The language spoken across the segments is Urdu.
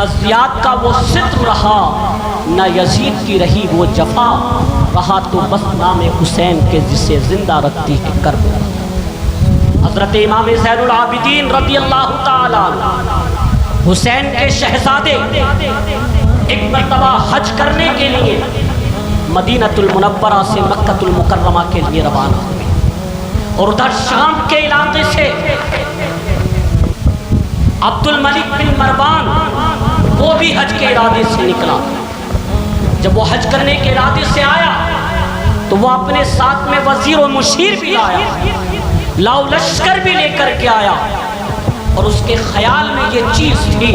نہ زیاد کا وہ ستر رہا نہ یزید کی رہی وہ جفا، رہا تو بس نام حسین کے جسے زندہ رکھتی ہے کربلا۔ حضرت امام زین العابدین رضی اللہ تعالیٰ حسین کے شہزادے ایک مرتبہ حج کرنے کے لیے مدینہ المنورہ سے مکہ المکرمہ کے لیے روانہ ہوئے، اور ادھر شام کے علاقے سے عبد الملک بن مروان وہ بھی حج کے ارادے سے نکلا۔ جب وہ حج کرنے کے ارادے سے آیا تو وہ اپنے ساتھ میں وزیر و مشیر بھی آیا، لاؤ لشکر بھی لے کر کے آیا، اور اس کے خیال میں یہ چیز تھی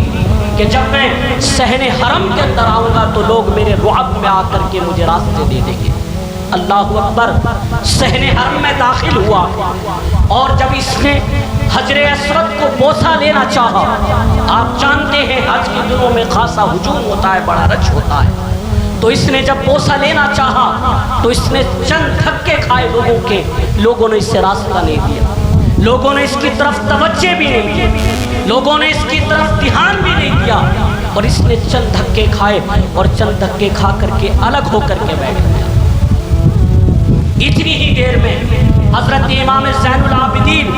کہ جب میں صحن حرم کے اندر آؤں گا تو لوگ میرے رعب میں آ کر کے مجھے راستے دے دیں گے۔ اللہ اکبر، صحن حرم میں داخل ہوا، اور جب اس نے حجر اسود کو بوسہ لینا چاہا، آپ جانتے ہیں حج کے دنوں میں خاصا ہجوم ہوتا ہے، بڑا رش ہوتا ہے، تو اس نے جب بوسہ لینا چاہا تو اس نے چند دھکے کھائے لوگوں کے، لوگوں نے اس سے راستہ نہیں دیا، لوگوں نے اس کی طرف توجہ بھی نہیں دی، لوگوں نے اس کی طرف دھیان بھی نہیں دیا، اور اس نے چند دھکے کھائے، اور چند دھکے کھا کر کے الگ ہو کر کے بیٹھ گیا۔ اتنی ہی دیر میں حضرت امام زین العابدین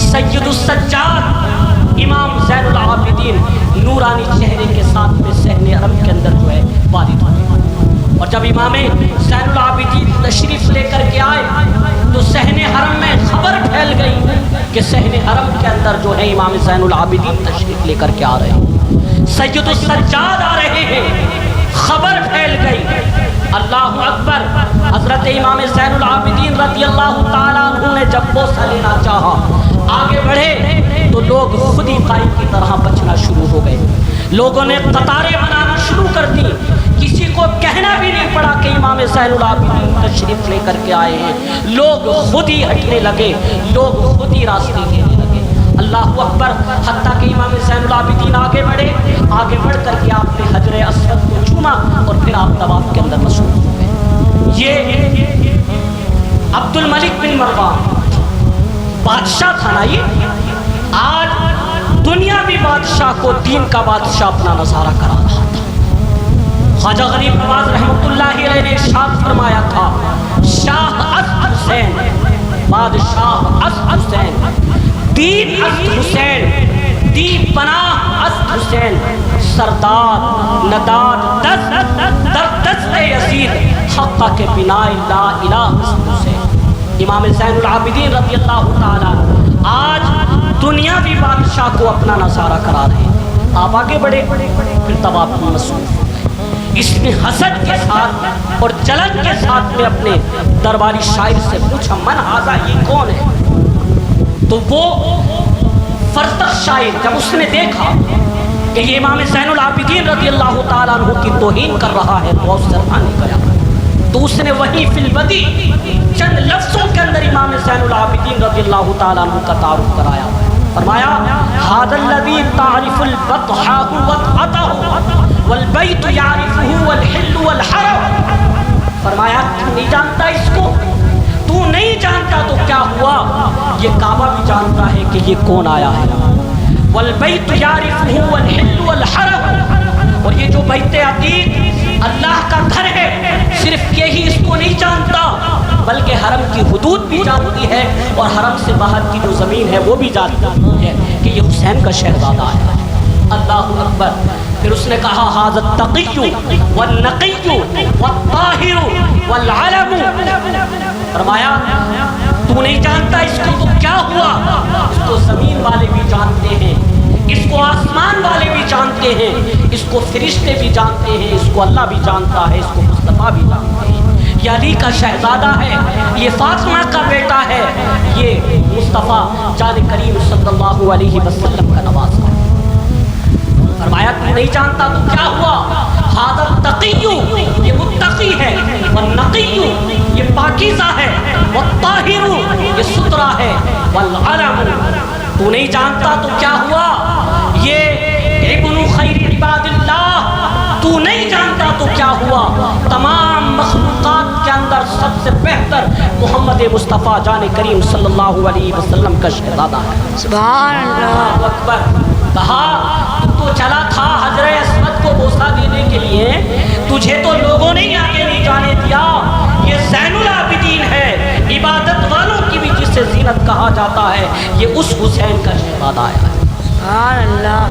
سید السجاد امام زین العابدین نورانی چہرے کے ساتھ میں صحن حرم کے اندر جو ہے وارد ہوئے، اور جب امام زین العابدین تشریف لے کر کے آئے تو صحن حرم میں خبر پھیل گئی کہ صحن حرم کے اندر جو ہے امام زین العابدین تشریف لے کر کے آ رہے ہیں، سید السجاد آ رہے ہیں، خبر پھیل گئی۔ اللہ اکبر، حضرت امام زین العابدین رضی اللہ تعالیٰ عنہ نے جب بوسہ لینا چاہا، آگے بڑھے تو لوگ خود ہی قائد کی طرح بچنا شروع ہو گئے، لوگوں نے قطاریں بنانا شروع کر دی، کسی کو کہنا بھی نہیں پڑا کہ امام زین العابدین تشریف لے کر کے آئے ہیں، لوگ خود ہی ہٹنے لگے، لوگ خود ہی راستے لینے لگے۔ اللہ اکبر، حتیٰ کہ امام زین العابدین آگے بڑھے، آگے بڑھ کر کے آپ نے حجر اسود کو چوما، اور پھر آپ طواف کے اندر مصروف ہو گئے۔ یہ عبد الملک بن مروان بادشاہ تھا نا، یہ آج دنیاوی بادشاہ کو دین کا بادشاہ اپنا نظارہ کرا رہا تھا۔ خواجہ غریب نواز رحمۃ اللہ علیہ نے ارشاد فرمایا تھا، شاہ اسد حسین، بادشاہ اسد حسین، دین اسد حسین، دین پناہ اسد حسین، سردار نداد دست در دست یزید، حقہ کے بنا لا الہ اسد حسین۔ امام زین العابدین رضی اللہ تعالیٰ آج دنیاوی بادشاہ کو اپنا نظارہ کرا رہے ہیں۔ آپ آگے بڑھے، پھر طواف میں مصروف ہو گئے۔ اس نے حسد کے ساتھ اور جلن کے ساتھ میں اپنے درباری شاعر سے پوچھا، من ھذا، یہ کون ہے؟ تو وہ فرزدق شاعر جب اس نے دیکھا کہ یہ امام زین العابدین رضی اللہ تعالیٰ عنہ کی توہین کر رہا ہے، تو اس سے نہیں گیا، تو اس نے وہیں فی البدی چند لفظوں کے اندر امام زین العابدین رضی اللہ تعالیٰ عنہ کا تعارف کرایا، فرمایا، ھذا الذی تعرف البطحاء وطأتہ والبیت یعرفہ والحل والحرم۔ فرمایا تو نہیں جانتا اس کو، تو نہیں جانتا تو کیا ہوا، یہ کعبہ بھی جانتا ہے کہ یہ کون آیا ہے، والبیت یعرفہ والحل والحرم، اور یہ جو بیت عتیق اللہ کا گھر ہے، صرف یہی اس کو نہیں جانتا بلکہ حرم کی حدود بھی جانتی ہے، اور حرم سے باہر کی جو زمین ہے وہ بھی جانتی ہے کہ یہ حسین کا شہزادہ ہے۔ اللہ اکبر، پھر اس نے کہا، ھذا التقی والنقی والطاہر والعلم۔ فرمایا تو نہیں جانتا اس کو تو کیا ہوا، اس کو زمین والے بھی جانتے ہیں، اس کو آسمان والے بھی جانتے ہیں، اس کو فرشتے بھی جانتے ہیں، اس کو اللہ بھی جانتا ہے، اس کو مصطفیٰ بھی جانتے ہیں، یہ علی کا شہزادہ ہے، یہ فاطمہ کا بیٹا ہے، یہ مصطفیٰ جان کریم صلی اللہ علیہ وسلم کا نواسہ ہے۔ فرمایا تو نہیں جانتا تو کیا ہوا، ھذا التقی، یہ متقی ہے، والنقی، یہ پاکیزہ ہے، والطاہر، یہ ستھرا ہے، والعلم، تو نہیں جانتا تو کیا ہوا، یہ ابن خیر عباد اللہ، تو نہیں جانتا تو کیا ہوا، تمام مخلوقات کے اندر سب سے بہتر محمد مصطفیٰ جان کریم صلی اللہ علیہ وسلم کا شہزادہ ہے۔ سبحان اللہ اکبر، کہا تو چلا تھا حضرت مجھے تو لوگوں نے آگے نہیں جانے دیا، یہ زین العابدین ہے، عبادت والوں کی بھی جسے زینت کہا جاتا ہے، یہ اس حسین کا شہزادہ ہے۔ سبحان اللہ۔